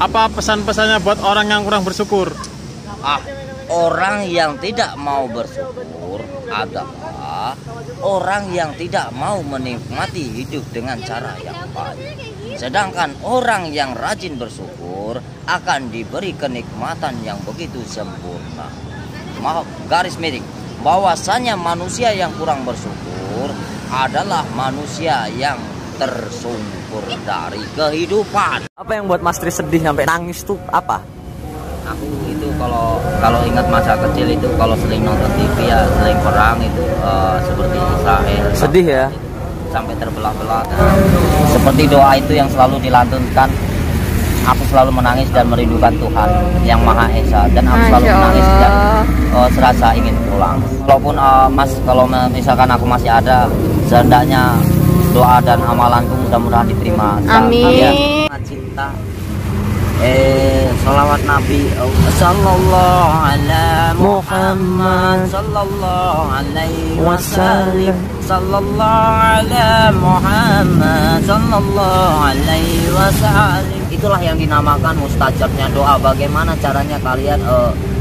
Apa pesan-pesannya buat orang yang kurang bersyukur? Orang yang tidak mau bersyukur adalah orang yang tidak mau menikmati hidup dengan cara yang baik. Sedangkan orang yang rajin bersyukur akan diberi kenikmatan yang begitu sempurna. Maaf, garis miring, bahwasanya manusia yang kurang bersyukur adalah manusia yang tersungkur dari kehidupan. Apa yang buat Mas Tris sedih sampai nangis tuh apa? Aku itu kalau ingat masa kecil itu kalau sering nonton TV ya sering perang itu seperti Israel. Sedih ya? Sampai terbelah-belah. Seperti doa itu yang selalu dilantunkan. Aku selalu menangis dan merindukan Tuhan yang Maha Esa, dan aku selalu menangis dan serasa ingin pulang. Walaupun Mas, kalau misalkan aku masih ada, sehendaknya doa dan amalanku mudah-mudahan diterima. Amin. Cinta. Salawat Nabi sallallahu ala Muhammad sallallahu alaihi wasallam, sallallahu ala Muhammad sallallahu alaihi wasallam. Itulah yang dinamakan mustajabnya doa. Bagaimana caranya kalian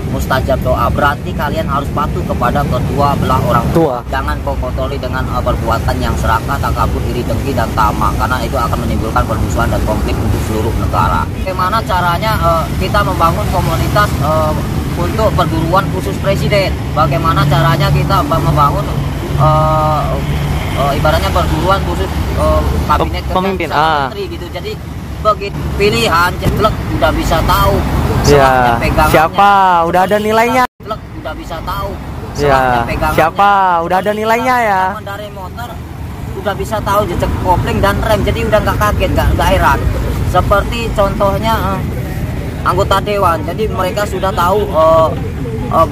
mustajab doa? Berarti kalian harus patuh kepada kedua belah orang tua. Jangan kau kotori dengan perbuatan yang serakah, takabur, iri, dengki, dan tamak, karena itu akan menimbulkan permusuhan dan konflik untuk seluruh negara. Bagaimana caranya kita membangun komunitas untuk perguruan khusus presiden? Bagaimana caranya kita membangun ibaratnya perguruan khusus kabinet pemimpin menteri gitu. Jadi begitu pilihan jeblek udah bisa tahu ya siapa, udah ada nilainya. Udah bisa tahu ya siapa, udah ada nilainya ya. Dari motor udah bisa tahu jejak kopling dan rem, jadi udah nggak kaget, nggak heran. Seperti contohnya anggota dewan, jadi mereka sudah tahu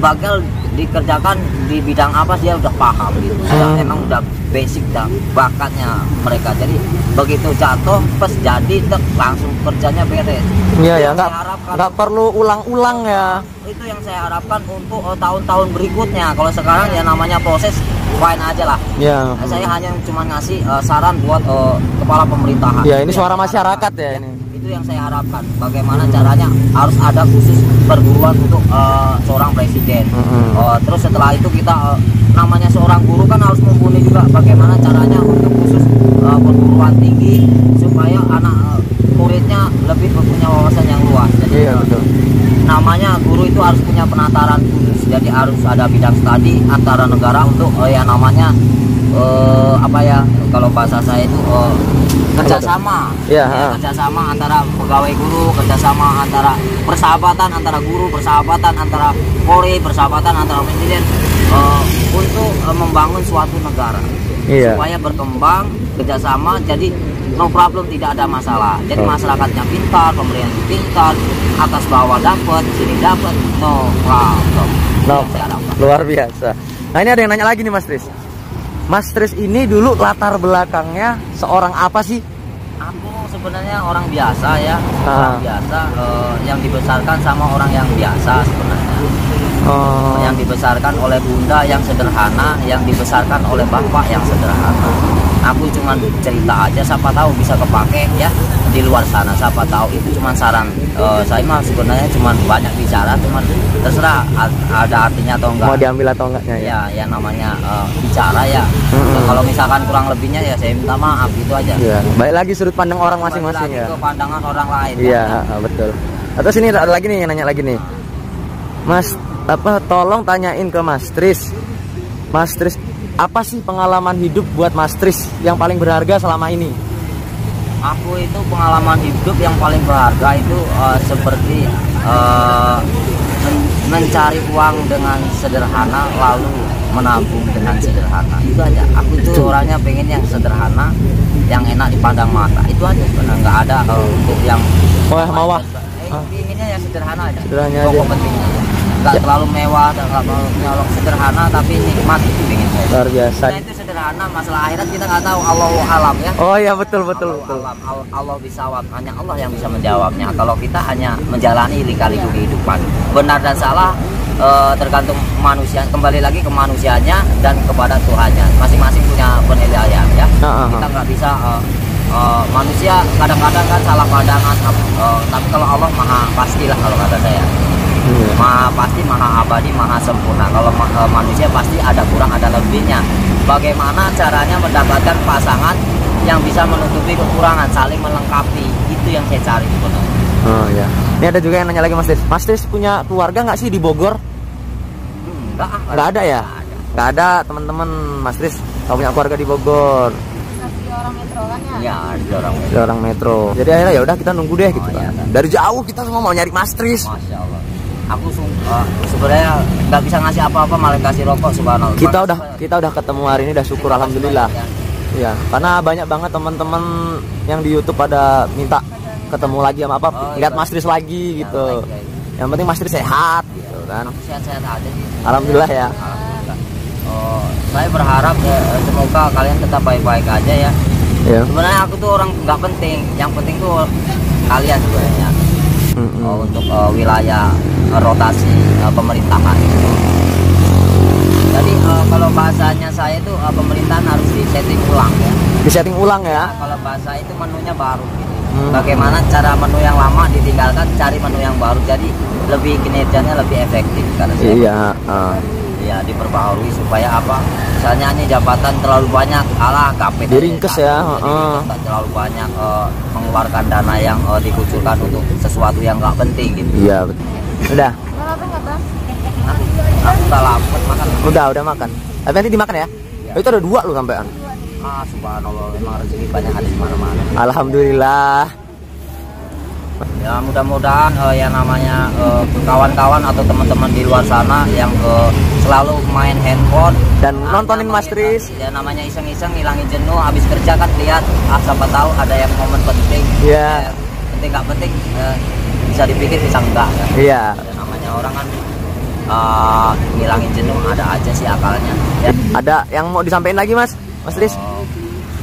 bakal dikerjakan di bidang apa, dia udah paham gitu. Emang udah basic dan bakatnya mereka. Jadi begitu jatuh pas jadi langsung kerjanya beres. Iya ya, nggak perlu ulang-ulang ya. Itu yang saya harapkan untuk tahun-tahun berikutnya. Kalau sekarang ya namanya proses, fine aja lah. Ya. Saya hanya cuma ngasih saran buat kepala pemerintahan. Ya, ini suara masyarakat ya ini. Itu yang saya harapkan. Bagaimana caranya harus ada khusus perguruan untuk seorang presiden. Terus setelah itu kita namanya seorang guru kan harus mumpuni juga bagaimana caranya untuk khusus perguruan tinggi supaya anak muridnya lebih punya wawasan yang luas. Jadi betul. Namanya guru itu harus punya penataran khusus. Jadi harus ada bidang studi antara negara untuk yang namanya apa ya, kalau bahasa saya itu kerjasama. Kerjasama antara pegawai guru, kerjasama antara persahabatan antara guru, persahabatan antara Polri, persahabatan antara presiden untuk membangun suatu negara supaya berkembang kerjasama. Jadi no problem, tidak ada masalah. Jadi masyarakatnya pintar, pemerintah pintar, atas bawah dapat, sini dapat, no problem. Luar biasa. Nah, ini ada yang nanya lagi nih Mas Tris. Mas Tris ini dulu latar belakangnya seorang apa sih? Aku sebenarnya orang biasa ya, orang biasa yang dibesarkan sama orang yang biasa sebenarnya. Yang dibesarkan oleh bunda yang sederhana, yang dibesarkan oleh bapak yang sederhana. Aku cuma cerita aja, siapa tahu bisa kepake ya di luar sana, siapa tahu. Itu cuma saran. Saya mah sebenarnya cuma banyak bicara, cuma terserah ada artinya atau enggak. Mau diambil atau enggaknya ya? Ya namanya bicara ya. Kalau misalkan kurang lebihnya ya saya minta maaf, gitu aja. Ya, baik lagi sudut pandang orang masing-masing ya. Ke pandangan orang lain. Iya, betul. Atau sini ada lagi nih yang nanya lagi nih. Mas, tolong tanyain ke Mas Tris. Mas Tris, apa sih pengalaman hidup buat Mas Tris yang paling berharga selama ini? Aku itu pengalaman hidup yang paling berharga itu seperti mencari uang dengan sederhana, lalu menabung dengan sederhana. Itu aja. Aku itu orangnya pengen yang sederhana, yang enak dipandang mata. Itu aja. Karena nggak ada untuk yang mewah. Inginnya yang sederhana aja. Sederhana aja. Nggak terlalu mewah dan nggak mau nyolong, sederhana tapi nikmat, itu pengen saya. Luar biasa. Nah, itu sederhana. Masalah akhirat kita nggak tahu, Allahu alam ya. Oh iya, betul. Allah bisa jawab, hanya Allah yang bisa menjawabnya. Kalau kita hanya menjalani lika-liku kehidupan, benar dan salah tergantung manusia, kembali lagi ke manusianya dan kepada Tuhannya. Masing-masing punya penilaian ya. Kita nggak bisa manusia kadang-kadang kan salah pandangan, tapi kalau Allah maha pastilah kalau kata saya. Maha pasti, maha abadi, maha sempurna. Kalau manusia pasti ada kurang, ada lebihnya. Bagaimana caranya mendapatkan pasangan yang bisa menutupi kekurangan, saling melengkapi, itu yang saya cari sebenarnya. Oh ya. Ini ada juga yang nanya lagi Mas Tris. Mas Tris punya keluarga nggak sih di Bogor? Nggak ada ya? Nggak ada teman-teman Mas Tris. Nggak punya keluarga di Bogor. Masih orang metro kan ya? Ya, ada orang Di orang metro. Jadi akhirnya ya udah kita nunggu deh gitu iya, kan. Dari jauh kita semua mau nyari Mas Tris. Masya Allah. Aku sebenarnya nggak bisa ngasih apa-apa, malah kasih rokok, subhanallah. Kita udah ketemu hari ini, udah syukur alhamdulillah. Iya, karena banyak banget teman-teman yang di YouTube pada minta ketemu lagi sama apa, lihat Mas Tris lagi gitu. Yang penting Mas Tris sehat gitu kan. Aku sehat-sehat aja sih. Alhamdulillah ya. Alhamdulillah. Saya berharap semoga kalian tetap baik-baik aja ya. Iya. Sebenarnya aku tuh orang nggak penting, yang penting tuh kalian sebenarnya. Untuk wilayah rotasi pemerintahan. Jadi kalau bahasanya saya itu pemerintahan harus disetting ulang ya. Disetting ulang ya. Kalau bahasa itu menunya baru gitu. Bagaimana cara menu yang lama ditinggalkan, cari menu yang baru, jadi lebih kinerjanya lebih efektif karena saya. Iya. Ya diperbaharui supaya apa? Misalnya ini jabatan terlalu banyak, KPT Diringkes ya. Tak terlalu banyak mengeluarkan dana yang dikucurkan untuk sesuatu yang nggak penting gitu. Iya betul. Udah. Kenapa nggak Bang? Aku udah lapar makan. Udah makan. Tapi nanti dimakan ya. Itu ada 2 lu sampean. Subhanallah, memang rezeki banyak ada di mana-mana. Alhamdulillah. Ya mudah-mudahan yang namanya kawan-kawan atau teman-teman di luar sana yang selalu main handphone Dan nontonin Mas Tris. Ya namanya iseng-iseng ngilangin jenuh, habis kerja kan lihat siapa tahu ada yang momen penting. Iya. Penting nggak penting bisa dipikir bisa enggak kan. Iya. Ya, namanya orang kan ngilangin jenuh ada aja sih akalnya. Ya. Ada yang mau disampaikan lagi Mas Tris?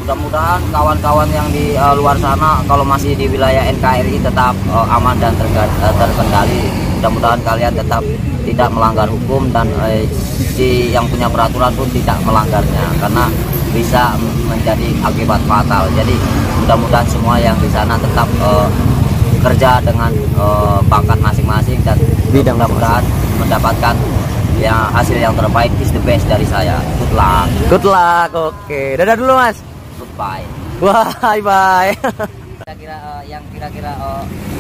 Mudah-mudahan kawan-kawan yang di luar sana kalau masih di wilayah NKRI tetap aman dan terkendali. Mudah-mudahan kalian tetap tidak melanggar hukum dan si yang punya peraturan pun tidak melanggarnya karena bisa menjadi akibat fatal. Jadi mudah-mudahan semua yang di sana tetap kerja dengan bakat masing-masing dan mudah-mudahan mendapatkan ya hasil yang terbaik, is the best dari saya. Good luck. Good luck. Oke. Dadah dulu Mas. Goodbye. Bye. Kira-kira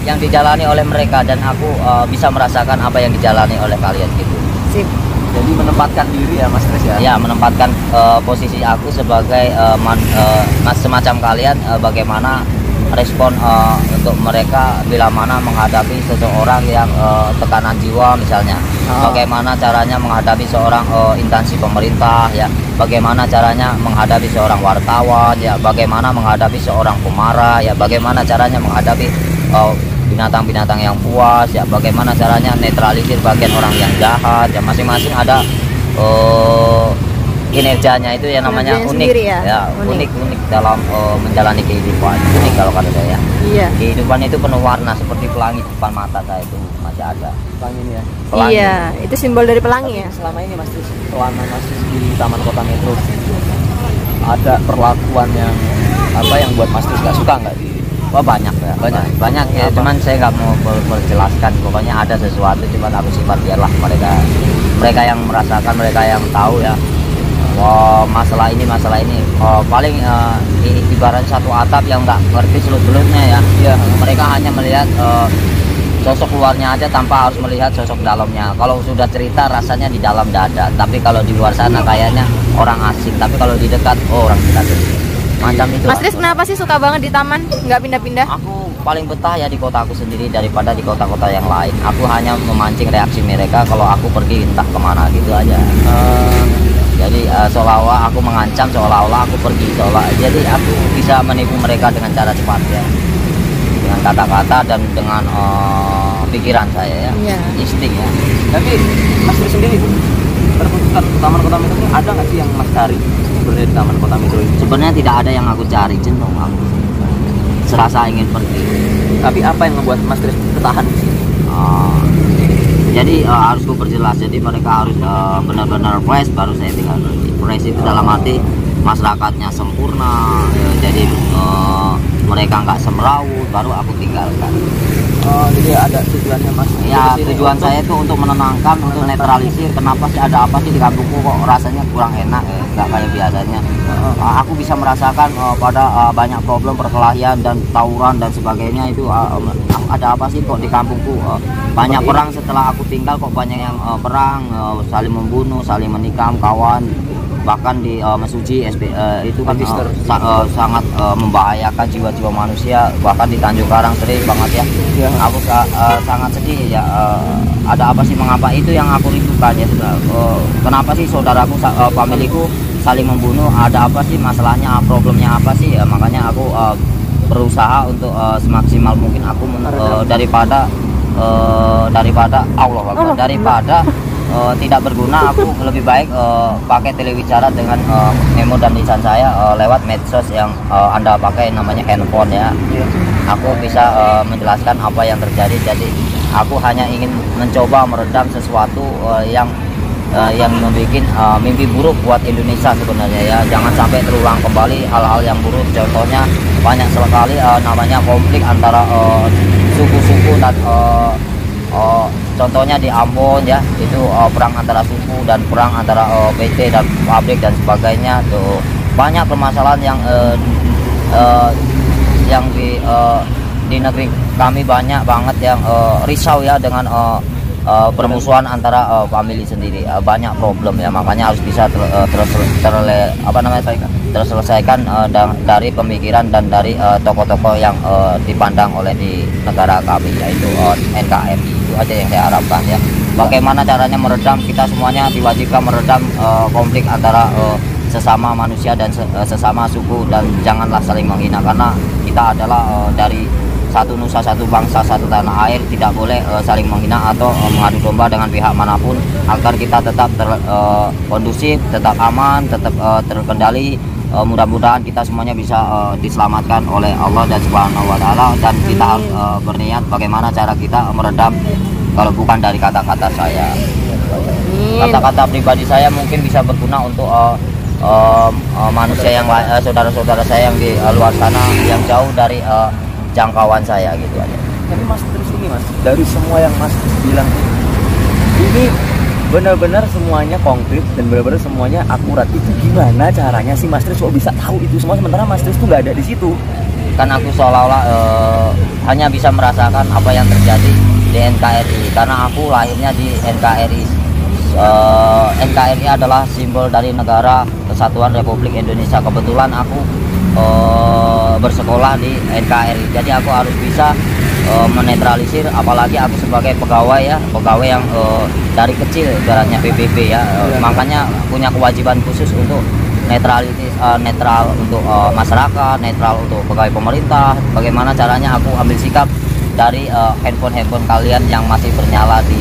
yang dijalani oleh mereka dan aku bisa merasakan apa yang dijalani oleh kalian gitu. Sip. Jadi menempatkan diri ya Mas Tris ya. Ya, menempatkan posisi aku sebagai semacam kalian, bagaimana respon untuk mereka bila mana menghadapi seseorang yang tekanan jiwa misalnya. Bagaimana caranya menghadapi seorang instansi pemerintah ya, bagaimana caranya menghadapi seorang wartawan ya, bagaimana menghadapi seorang pemarah ya, bagaimana caranya menghadapi binatang-binatang yang puas ya, bagaimana caranya netralisir bagian orang yang jahat ya. Masing-masing ada kinerjanya itu yang namanya unik ya, unik dalam menjalani kehidupan. Unik kalau kata saya. Iya. Kehidupan itu penuh warna seperti pelangi depan mata saya itu masih ada. Pelangi ini ya. Pelangi. Iya, itu simbol dari pelangi ya. Selama ini Mas Tris, selama Mas Tris di Taman Kota Metro, ada perlakuan yang yang buat Mas Tris gak suka nggak? Wah banyak ya, banyak ya. Cuman saya nggak mau berjelaskan. Pokoknya ada sesuatu, cuman aku simpan biarlah mereka yang merasakan, mereka yang tahu ya. Masalah ini paling ibarat satu atap yang nggak ngerti seluk-beluknya ya. Mereka hanya melihat sosok luarnya aja tanpa harus melihat sosok dalamnya. Kalau sudah cerita rasanya di dalam dada, tapi kalau di luar sana kayaknya orang asing, tapi kalau di dekat orang kita sendiri. Macam itu. Mas Tris kenapa sih suka banget di taman, nggak pindah-pindah? Aku paling betah ya di kota aku sendiri daripada di kota-kota yang lain. Aku hanya memancing reaksi mereka kalau aku pergi entah kemana gitu aja. Jadi seolah-olah aku mengancam, seolah-olah aku pergi, jadi aku bisa menipu mereka dengan cara cepat ya, dengan kata-kata dan dengan pikiran saya ya, insting ya. Tapi Mas Tris sendiri berputar Taman Kota Metro ini ada nggak sih yang Mas cari sebenarnya di Taman Kota Metro ini? Sebenarnya tidak ada yang aku cari, jenuh aku, serasa ingin pergi. Tapi apa yang membuat Mas Tris bertahan di sini? Jadi harus gue perjelas, jadi mereka harus benar-benar fresh baru saya tinggal pergi. Fresh itu dalam arti masyarakatnya sempurna ya, jadi mereka nggak semrawut, baru aku tinggalkan. Oh, jadi ada tujuannya Mas? Ya, tujuan saya itu untuk menenangkan, untuk netralisir. Kenapa sih, ada apa sih di kampungku kok rasanya kurang enak, nggak kayak biasanya. Aku bisa merasakan pada banyak problem perkelahian dan tawuran dan sebagainya itu. Ada apa sih kok di kampungku banyak perang? Setelah aku tinggal kok banyak yang perang, saling membunuh, saling menikam kawan. Bahkan di Mesuji itu kan sangat membahayakan jiwa-jiwa manusia. Bahkan di Tanjung Karang sering banget ya. Aku sangat sedih ya. Ada apa sih, mengapa itu yang aku rindukan ya. Kenapa sih saudaraku, familiku saling membunuh? Ada apa sih masalahnya, problemnya apa sih ya? Makanya aku berusaha untuk semaksimal mungkin aku daripada Allah Akbar, daripada tidak berguna, aku lebih baik pakai telewicara dengan memo dan lisan saya lewat medsos yang Anda pakai, namanya handphone ya. Aku bisa menjelaskan apa yang terjadi. Jadi aku hanya ingin mencoba meredam sesuatu yang membuat mimpi buruk buat Indonesia sebenarnya ya. Jangan sampai terulang kembali hal-hal yang buruk. Contohnya banyak sekali namanya konflik antara suku-suku dan contohnya di Ambon ya, itu perang antara suku dan perang antara PT dan pabrik dan sebagainya. Tuh banyak permasalahan yang di negeri kami, banyak banget yang risau ya dengan permusuhan antara family sendiri. Banyak problem ya, makanya harus bisa terselesaikan dari pemikiran dan dari tokoh-tokoh yang dipandang oleh di negara kami, yaitu NKRI. Itu aja yang saya harapkan ya. Bagaimana caranya meredam? Kita semuanya diwajibkan meredam konflik antara sesama manusia dan sesama suku, dan janganlah saling menghina, karena kita adalah dari satu nusa, satu bangsa, satu tanah air. Tidak boleh saling menghina atau mengadu domba dengan pihak manapun, agar kita tetap kondusif, tetap aman, tetap terkendali. Mudah-mudahan kita semuanya bisa diselamatkan oleh Allah dan Subhanahu wa Ta'ala. Dan kita harus berniat bagaimana cara kita meredam, kalau bukan dari kata-kata saya. Kata-kata pribadi saya mungkin bisa berguna untuk manusia yang saudara-saudara saya yang di luar sana, yang jauh dari jangkauan saya gitu aja. Tapi Mas terus ini Mas, dari semua yang Mas bilang ini benar-benar semuanya konkret dan benar-benar semuanya akurat. Itu gimana caranya sih Mas Tris kok bisa tahu itu semua, sementara Mas Tris tuh nggak ada di situ? Kan aku seolah-olah hanya bisa merasakan apa yang terjadi di NKRI, karena aku lahirnya di NKRI. NKRI adalah simbol dari Negara Kesatuan Republik Indonesia. Kebetulan aku bersekolah di NKRI, jadi aku harus bisa menetralisir, apalagi aku sebagai pegawai ya, pegawai yang dari kecil ibaratnya PBB ya. Makanya punya kewajiban khusus untuk netral untuk masyarakat, netral untuk pegawai pemerintah. Bagaimana caranya aku ambil sikap dari handphone kalian yang masih bernyala di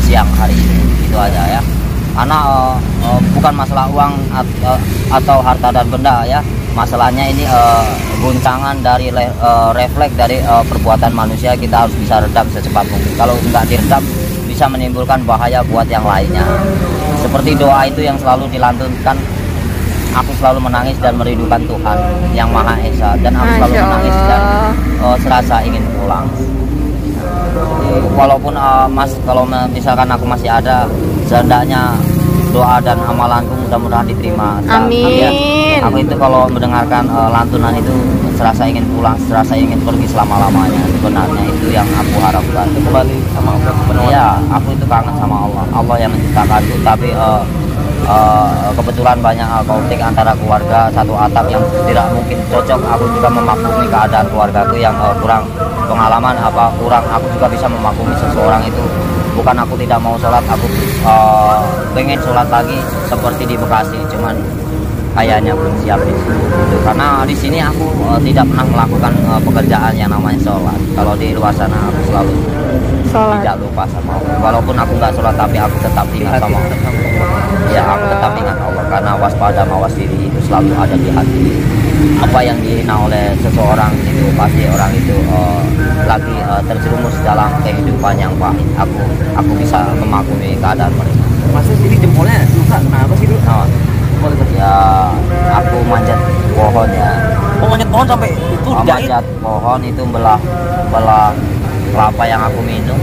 siang hari ini, itu aja ya. Karena bukan masalah uang atau harta dan benda ya, masalahnya ini guncangan dari refleks dari perbuatan manusia. Kita harus bisa redam secepat mungkin. Kalau nggak diredam bisa menimbulkan bahaya buat yang lainnya. Seperti doa itu yang selalu dilantunkan, aku selalu menangis dan merindukan Tuhan yang Maha Esa, dan aku selalu menangis dan serasa ingin pulang. Walaupun Mas, kalau misalkan aku masih ada, sehendaknya doa dan amalanku mudah-mudahan diterima. Amin. Ya, aku itu kalau mendengarkan lantunan itu serasa ingin pulang, serasa ingin pergi selama-lamanya. Sebenarnya itu yang aku harapkan. Kembali sama Allah. Ya, aku itu kangen sama Allah. Allah yang menciptakanku, tapi kebetulan banyak konflik antara keluarga satu atap yang tidak mungkin cocok. Aku juga memaklumi keadaan keluargaku yang kurang pengalaman, aku juga bisa memaklumi seseorang itu. Bukan aku tidak mau sholat, aku pengen sholat lagi seperti di Bekasi, cuman kayaknya belum siap di sini. Karena di sini aku tidak pernah melakukan pekerjaan yang namanya sholat. Kalau di luar sana aku selalu tidak lupa sama Allah. Walaupun aku nggak sholat, tapi aku tetap ingat sama Allah. Ya, aku tetap ingat Allah, karena waspada mawas diri itu selalu ada di hati. Apa yang dihina oleh seseorang itu pasti orang itu lagi terjerumus dalam kehidupan yang pahit. Aku bisa memaklumi keadaan mereka. Mas ini jempolnya luka, kenapa sih dulu? Ya, aku manjat pohon ya. Oh, manjat pohon sampai itu dijahit. Manjat pohon itu belah kelapa yang aku minum,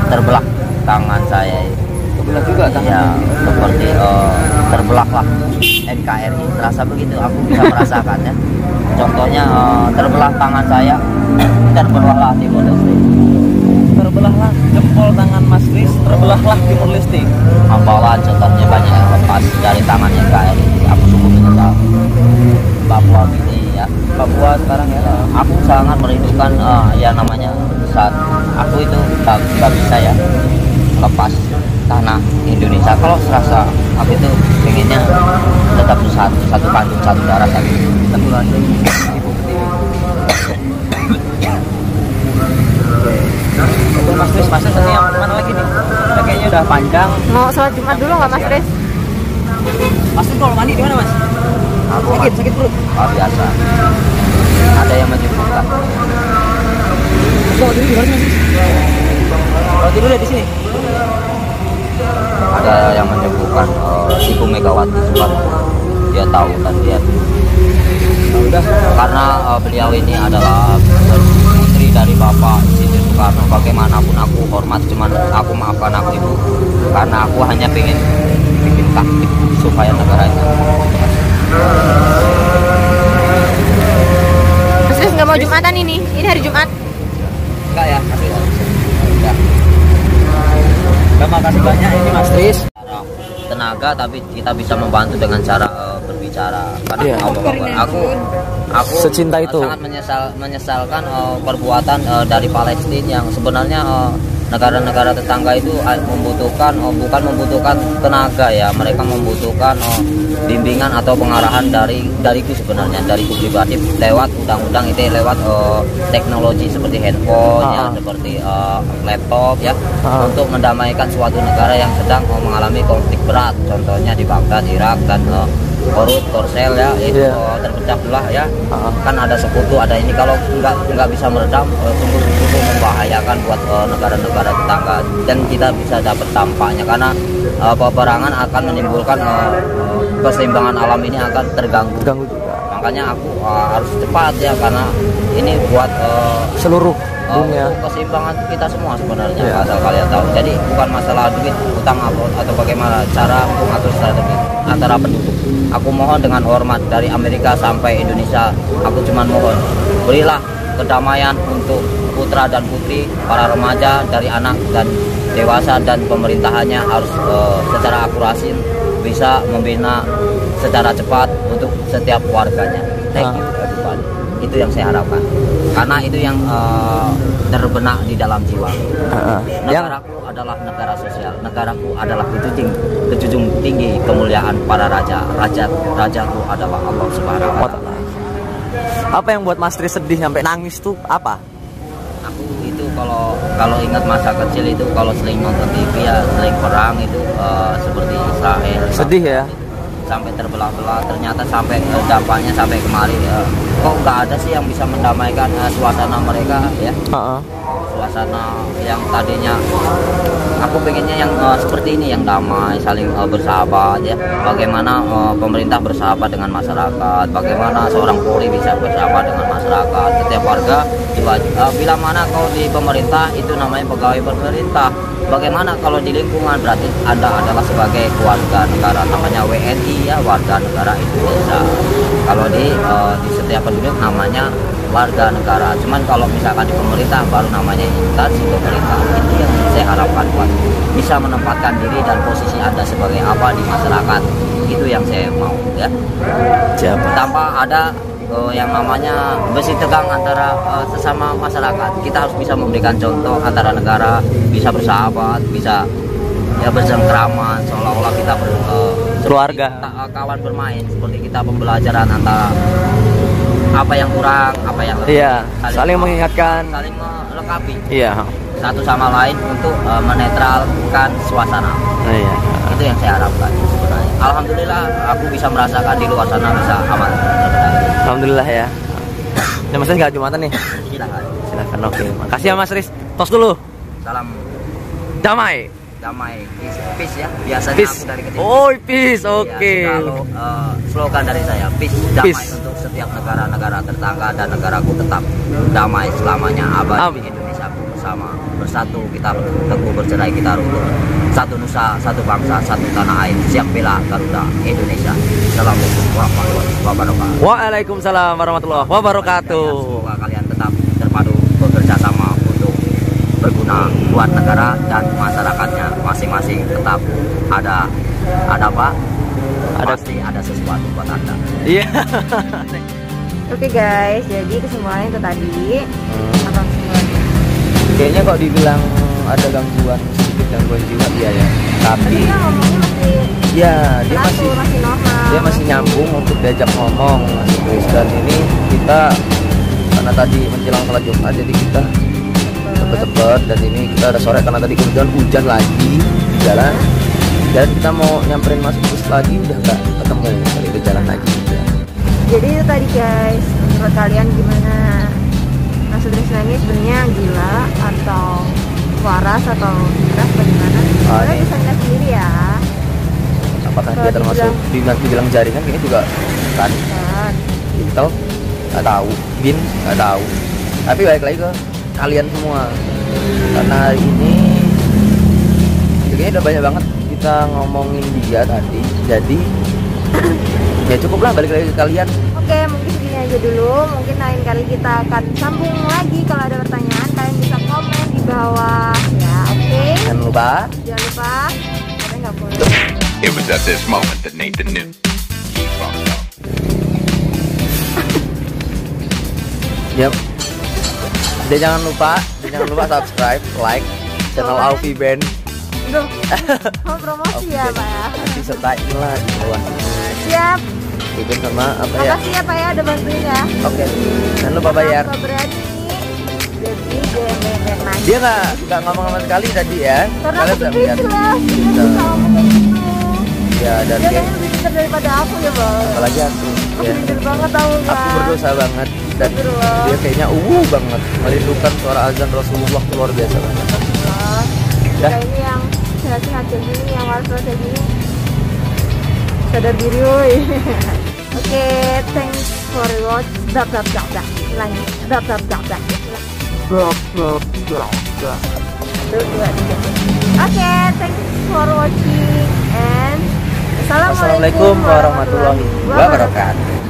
terbelah tangan saya. Terbelah juga tangan. Iya, seperti terbelah lah. NKRI terasa begitu, aku bisa merasakan ya. Contohnya terbelah tangan saya, terbelahlah Timur Leste. Terbelahlah jempol tangan Mas Kris, terbelahlah Timur Leste. Hampalan contohnya banyak yang lepas dari tangan NKRI. Aku sungguh menyesal. Papua gini ya, Papua sekarang ya. aku sangat merindukan ya namanya saat aku itu tak bisa ya lepas tanah Indonesia. Kalau serasa aku itu pengennya tetap satu kandung, satu darah, satu rasa. Oke, Mas Kris, Mas Kris ini yang mana lagi nih? Kayaknya udah panjang. Mau sholat Jumat dulu nggak Mas Kris? Mas Kris kalau mandi di mana, Mas? Aku Sakit perut. biasa. Ada yang menyembuhkan. Kalau dulu di mana, Mas? Kalau dulu di sini. Ada yang menyembuhkan Ibu Megawati Soekarno. Dia tahu dan dia Udah. karena beliau ini adalah putri dari Bapak Insinyur Soekarno. Bagaimanapun aku hormat, cuman aku maafkan aku Ibu karena aku hanya pengen bikin taktik supaya negara ini. Mas Kris nggak mau Jumatan ini? Ini hari Jumat. Enggak ya? Udah, makasih banyak ini Mas Kris. Tenaga tapi kita bisa membantu dengan cara berbicara. Karena Iya. aku Secinta itu. sangat menyesalkan perbuatan dari Palestina yang sebenarnya negara-negara tetangga itu membutuhkan bukan membutuhkan tenaga ya, mereka membutuhkan bimbingan atau pengarahan dariku sebenarnya, dariku pribadi lewat undang-undang itu, lewat teknologi seperti handphone ya, seperti laptop ya, untuk mendamaikan suatu negara yang sedang mengalami konflik berat, contohnya di Baghdad, Irak dan Korut, Korsel ya, itu terpecah belah ya. Kan ada sekutu, ada ini, kalau nggak bisa meredam, sungguh membahayakan buat negara-negara tetangga, dan kita bisa dapat dampaknya karena peperangan akan menimbulkan keseimbangan alam ini akan terganggu. Makanya aku harus cepat ya, karena ini buat Seluruh dunia. keseimbangan kita semua sebenarnya, asal kalian tahu. Jadi bukan masalah duit, utang atau bagaimana cara mengatur strategi antara penduduk. Aku mohon dengan hormat dari Amerika sampai Indonesia, aku cuma mohon berilah kedamaian untuk putra dan putri, para remaja dari anak dan dewasa, dan pemerintahannya harus secara akurasi bisa membina secara cepat untuk setiap warganya. Thank you everybody. Itu yang saya harapkan, karena itu yang terbenak di dalam jiwa. Negaraku adalah negara sosial, negaraku adalah kejunjung tinggi kemuliaan para raja. Rajaku adalah Allah Subhanahu wa Ta'ala. Apa yang buat Mas Tri sedih sampai nangis tuh apa? Aku itu kalau ingat masa kecil itu, kalau sering nonton TV ya, sering perang itu seperti Israel. Sedih ya? Sampai terbelah-belah, ternyata sampai dampaknya sampai kemari. Kok nggak ada sih yang bisa mendamaikan suasana mereka ya? Suasana yang tadinya aku pengennya yang seperti ini, yang damai, saling bersahabat ya. Bagaimana pemerintah bersahabat dengan masyarakat, bagaimana seorang Polri bisa bersahabat dengan masyarakat, setiap warga juga. Bila mana kalau di pemerintah itu namanya pegawai pemerintah, bagaimana kalau di lingkungan, berarti Anda adalah sebagai warga negara, namanya WNI ya, warga negara Indonesia. Kalau di setiap penduduk namanya warga negara. Cuman kalau misalkan di pemerintah baru namanya instansi pemerintah. Itu yang saya harapkan, buat bisa menempatkan diri dan posisi Anda sebagai apa di masyarakat. Itu yang saya mau ya. Tanpa ada yang namanya besi tegang antara sesama masyarakat. Kita harus bisa memberikan contoh antara negara, bisa bersahabat, bisa ya bersengkraman, seolah-olah kita keluarga, kawan bermain, seperti kita pembelajaran antara apa yang kurang, apa yang lebih. Iya, saling mengingatkan, saling melengkapi. Iya. Satu sama lain untuk menetralkan suasana. Iya. Itu yang saya harapkan sebenarnya. Alhamdulillah aku bisa merasakan di luar sana bisa aman. Alhamdulillah ya. Ini Mas Riz nggak Jumatan nih? Silakan. Silakan, oke. Makasih ya Mas Riz. Tos dulu. Salam damai. damai, peace ya. Biasanya Peace. aku dari kecil. Oh, peace. Iya, Oke. kalau slogan dari saya, peace, damai Peace. untuk setiap negara-negara tetangga dan negaraku tetap damai selamanya abadi. Amin. Indonesia bersama bersatu kita teguh bercerai kita rukun. Satu nusa, satu bangsa, satu tanah air. Siap bela Garuda Indonesia. Assalamualaikum warahmatullahi wabarakatuh. Waalaikumsalam warahmatullahi wabarakatuh. Semoga kalian tetap terpadu bekerja sama untuk berguna buat negara dan masyarakatnya masing-masing. Tetap ada apa? Pasti ada sesuatu buat Anda. Iya. Oke guys, jadi kesimpulannya itu tadi. Apa kesimpulannya? Kayaknya kok dibilang ada gangguan, sedikit gangguan jiwa iya ya. Tapi Dia ngomongnya masih ya dia teratur, masih normal. dia masih nyambung untuk diajak ngomong Mas Chris. Dan ini kita karena tadi menjelang sholat Jumat jadi kita cepet-cepet, dan ini kita udah sore karena tadi kemudian hujan lagi di jalan, dan kita mau nyamperin Mas Chris lagi udah nggak ketemu, jadi ke jalan lagi ya. Jadi itu tadi guys, menurut kalian gimana? Mas Trisna ini sebenarnya gila atau waras atau keras bagaimana? Kalian bisa lihat sendiri ya. Apakah Kalau dia termasuk dibilang jaringan ini juga kan? Kan. Intel nggak tahu, Bin nggak tahu. Tapi balik lagi ke kalian semua, karena hari ini kayaknya udah banyak banget kita ngomongin dia tadi. Jadi ya cukuplah, balik lagi ke kalian. Oke, mungkin segini aja dulu. Mungkin lain kali kita akan sambung lagi. Kalau ada pertanyaan, kalian bisa komen di bawah ya. Oke. Jangan lupa. Jangan lupa. Kalian nggak boleh. It was at this moment that Nathan knew. He fucked up. Yep. Dan jangan lupa subscribe, like channel Alfi Band. Duh, mau promosi ya Pak ya. Nanti sertain lah di bawah. Siap. Itu sama apa ya? Makasih ya Pak ya udah bantuin ya. Oke. Jangan lupa bayar. Nggak berani. Jadi gemet nanya. Dia nggak ngomong sama sekali tadi ya. Karena Kalian aku bisa lihat. speechless. Dia bisa ngomong kayak gitu. Ya, dan Dia dia kayaknya lebih pintar daripada aku ya Bang. apalagi aku. Aku Ya. pintar banget tau kan. Aku berdosa banget, dan Astagfirullah. dia kayaknya banget merindukan suara azan Rasulullah, luar biasa banget. Kita ini yang sehat-sehat kayak gini, yang waras kayak gini, sadar diri woi. Oke, thanks for watch. Dak. Ulangi. Dak. Oke, thanks for watching and Assalamualaikum warahmatullahi wabarakatuh.